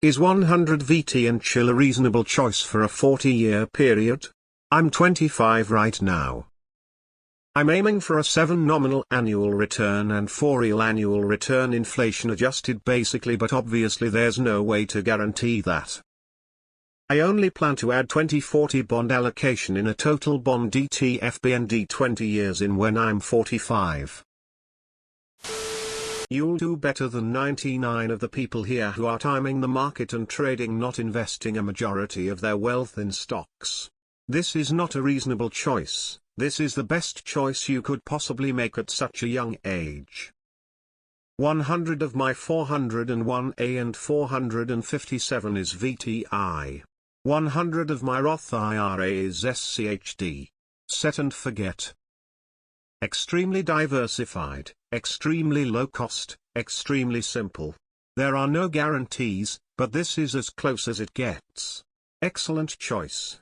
Is 100 VT and chill a reasonable choice for a 40-year period? I'm 25 right now. I'm aiming for a 7 nominal annual return and 4 real annual return, inflation adjusted basically, but obviously there's no way to guarantee that. I only plan to add 20/40 bond allocation in a total bond ETF BND 20 years in when I'm 45. You'll do better than 99 of the people here who are timing the market and trading, not investing a majority of their wealth in stocks. This is not a reasonable choice, this is the best choice you could possibly make at such a young age. 100 of my 401A and 457 is VTI. 100 of my Roth IRA is SCHD. Set and forget. Extremely diversified, extremely low cost, extremely simple. There are no guarantees, but this is as close as it gets. Excellent choice.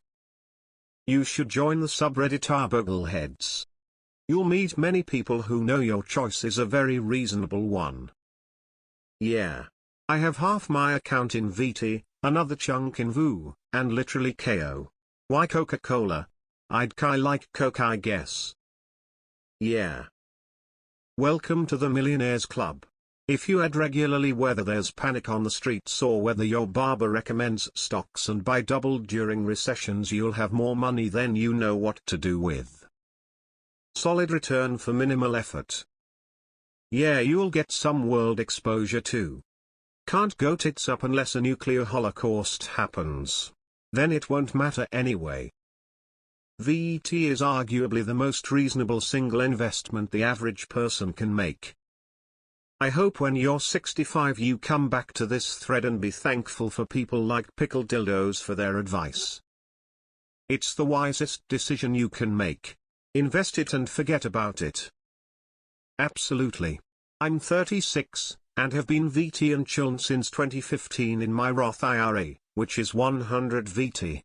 You should join the subreddit Bogleheads. You'll meet many people who know your choice is a very reasonable one. Yeah. I have half my account in VT, another chunk in VOO, and literally KO. Why Coca-Cola? I'd like Coke, I guess. Yeah. Welcome to the Millionaires Club. If you add regularly whether there's panic on the streets or whether your barber recommends stocks and buy double during recessions, you'll have more money than you know what to do with. Solid return for minimal effort. Yeah, you'll get some world exposure too. Can't go tits up unless a nuclear holocaust happens. Then it won't matter anyway. VT is arguably the most reasonable single investment the average person can make. I hope when you're 65 you come back to this thread and be thankful for people like Pickle Dildos for their advice. It's the wisest decision you can make. Invest it and forget about it. Absolutely. I'm 36, and have been VT and chill since 2015 in my Roth IRA, which is 100 VT.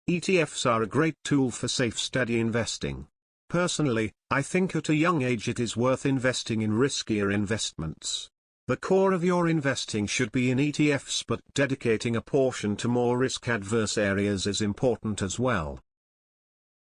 ETFs are a great tool for safe steady investing. Personally, I think at a young age it is worth investing in riskier investments. The core of your investing should be in ETFs, but dedicating a portion to more risk-adverse areas is important as well.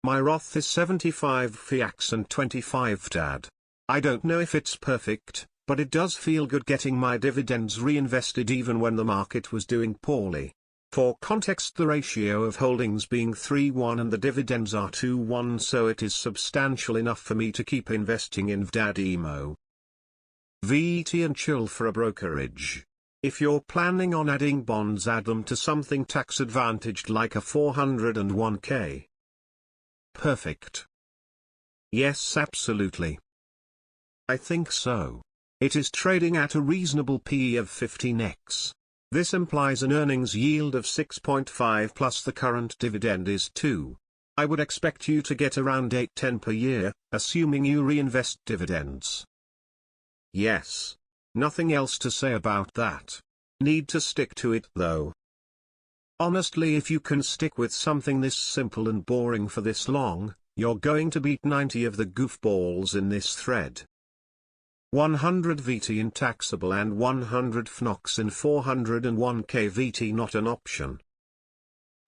My Roth is 75 FIACs and 25 TAD. I don't know if it's perfect, but it does feel good getting my dividends reinvested even when the market was doing poorly. For context, the ratio of holdings being 3:1 and the dividends are 2:1, so it is substantial enough for me to keep investing in VDAD-EMO. VT and chill for a brokerage. If you're planning on adding bonds, add them to something tax advantaged like a 401k. Perfect. Yes, absolutely. I think so. It is trading at a reasonable PE of 15x. This implies an earnings yield of 6.5 plus the current dividend is 2. I would expect you to get around 8-10 per year, assuming you reinvest dividends. Yes. Nothing else to say about that. Need to stick to it though. Honestly, if you can stick with something this simple and boring for this long, you're going to beat 90 of the goofballs in this thread. 100 VT in taxable and 100 FNOX in 401k VT not an option.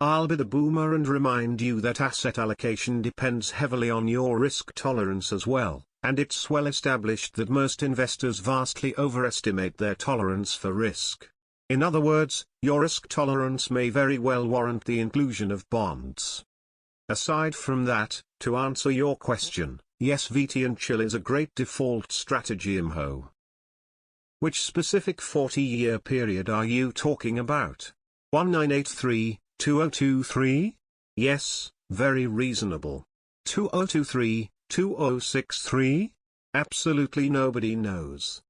I'll be the boomer and remind you that asset allocation depends heavily on your risk tolerance as well, and it's well established that most investors vastly overestimate their tolerance for risk. In other words, your risk tolerance may very well warrant the inclusion of bonds. Aside from that, to answer your question, yes, VT and chill is a great default strategy. IMHO. Which specific 40-year period are you talking about? 1983, 2023? Yes, very reasonable. 2023, 2063? Absolutely nobody knows.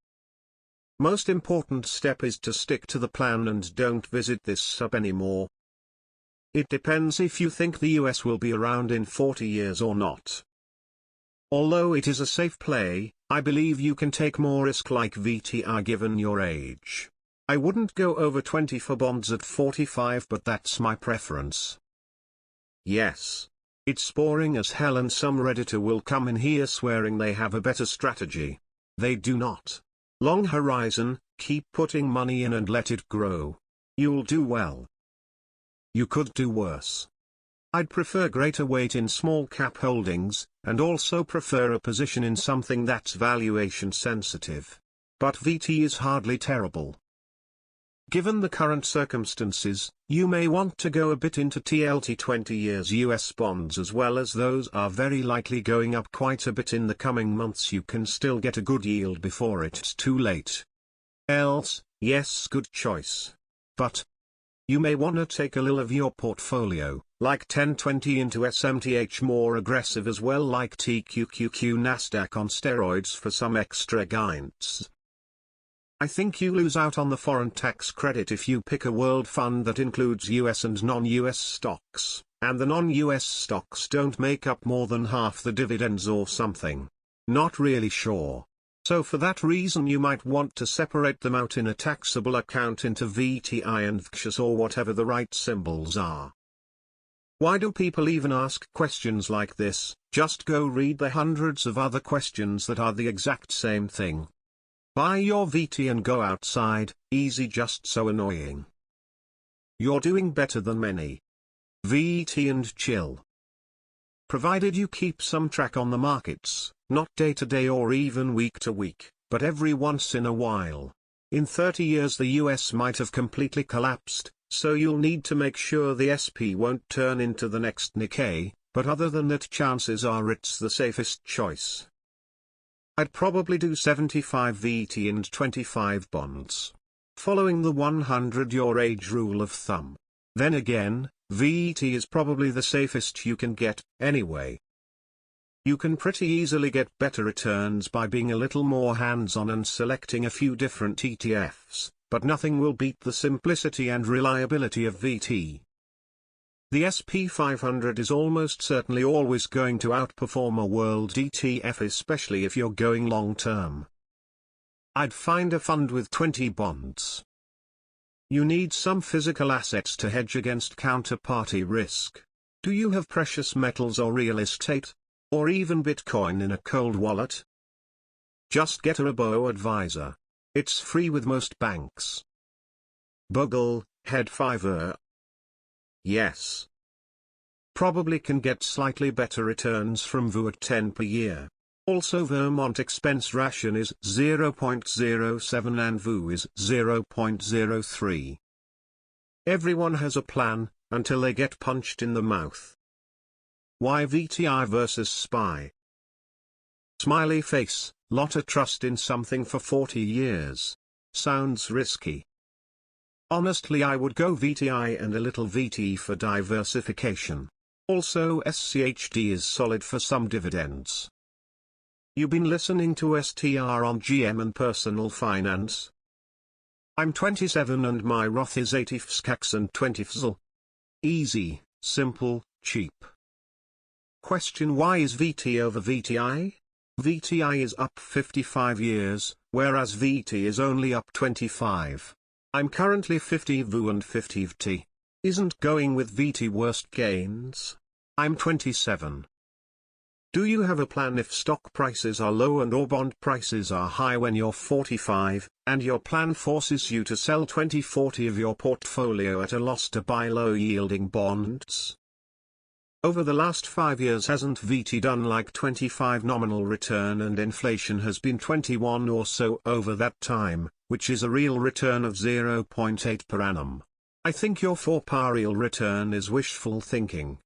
Most important step is to stick to the plan and don't visit this sub anymore. It depends if you think the US will be around in 40 years or not. Although it is a safe play, I believe you can take more risk like VTI given your age. I wouldn't go over 20 for bonds at 45, but that's my preference. Yes. It's boring as hell and some Redditor will come in here swearing they have a better strategy. They do not. Long horizon, keep putting money in and let it grow. You'll do well. You could do worse. I'd prefer greater weight in small cap holdings, and also prefer a position in something that's valuation sensitive. But VT is hardly terrible. Given the current circumstances, you may want to go a bit into TLT 20 years US bonds, as well as those are very likely going up quite a bit in the coming months. You can still get a good yield before it's too late. Else, yes, good choice. But you may want to take a little of your portfolio, like 10-20 into SMTH, more aggressive as well, like TQQQ Nasdaq on steroids for some extra gains. I think you lose out on the foreign tax credit if you pick a world fund that includes US and non-US stocks, and the non-US stocks don't make up more than half the dividends or something. Not really sure. So for that reason you might want to separate them out in a taxable account into VTI and VXS or whatever the right symbols are. Why do people even ask questions like this? Just go read the hundreds of other questions that are the exact same thing. Buy your VT and go outside, easy, just so annoying. You're doing better than many. VT and chill. Provided you keep some track on the markets, not day to day or even week to week, but every once in a while. In 30 years the US might have completely collapsed, so you'll need to make sure the SP won't turn into the next Nikkei, but other than that chances are it's the safest choice. I'd probably do 75 VT and 25 bonds. Following the 100-year age rule of thumb. Then again, VT is probably the safest you can get, anyway. You can pretty easily get better returns by being a little more hands-on and selecting a few different ETFs, but nothing will beat the simplicity and reliability of VT. The SP 500 is almost certainly always going to outperform a world ETF, especially if you're going long-term. I'd find a fund with 20 bonds. You need some physical assets to hedge against counterparty risk. Do you have precious metals or real estate? Or even Bitcoin in a cold wallet? Just get a robo-advisor. It's free with most banks. Bugle, Head Fiverr. Yes. Probably can get slightly better returns from VU at 10 per year. Also Vermont expense ration is 0.07 and VU is 0.03. Everyone has a plan, until they get punched in the mouth. Why VTI versus SPY? Smiley face, lot of trust in something for 40 years. Sounds risky. Honestly, I would go VTI and a little VT for diversification. Also SCHD is solid for some dividends. You've been listening to STR on GM and Personal Finance. I'm 27 and my Roth is 80 FSCAX and 20 FZL. Easy, simple, cheap. Question: why is VT over VTI? VTI is up 55 years, whereas VT is only up 25. I'm currently 50 VU and 50 VT. Isn't going with VT worst gains? I'm 27. Do you have a plan if stock prices are low and or bond prices are high when you're 45, and your plan forces you to sell 20-40 of your portfolio at a loss to buy low-yielding bonds? Over the last 5 years hasn't VT done like 25 nominal return, and inflation has been 21 or so over that time, which is a real return of 0.8 per annum. I think your 4% real return is wishful thinking.